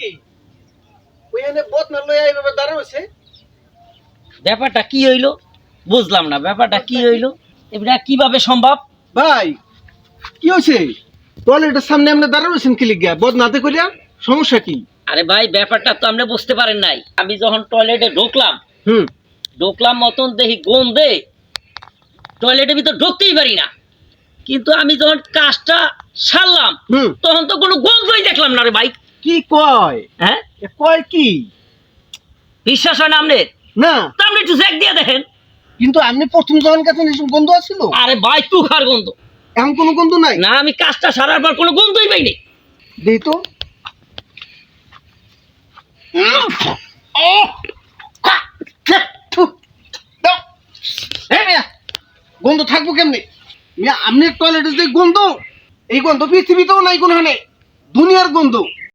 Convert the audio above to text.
কি ওইখানে বদনা লইয়া এইভাবে দাঁড়া হইছে ব্যাপারটা কি হইলো বুঝলাম না ব্যাপারটা কি হইলো এটা কিভাবে সম্ভব ভাই কি হইছে টয়লেটের সামনে আপনি দাঁড়া হইছেন কি লিগা বদনাতে কইরা সমস্যা কি আরে ভাই ব্যাপারটা তো আপনি বুঝতে পারেন নাই আমি যখন টয়লেটে হুম ঢুকলাম মতন দেখি গন্ধে টয়লেটের ভিতর ঢুকতেই পারি না কিন্তু আমি যখন কাজটা সারলাম হুম তখন তো কোনো গন্ধই দেখলাম না রে ভাই কি কয় হ্যাঁ এ কয় কি বিশ্বাস হয় না আপনার না তা আপনি একটু চেক দিয়ে দেখেন কিন্তু আপনি প্রথম যখন গেছেন এসব গন্ধ আছিল আরে ভাই তুখার গন্ধ এখন কোনো গন্ধ নাই না আমি কাজটা সারার পর কোনো গন্ধই পাইনি দেই তো গন্ধ থাকবো কেমনি মিয়া আপনি টয়লেটে যে গন্ধ এই গন্ধ পৃথিবীতেও নাই কোনো নেই দুনিয়ার গন্ধ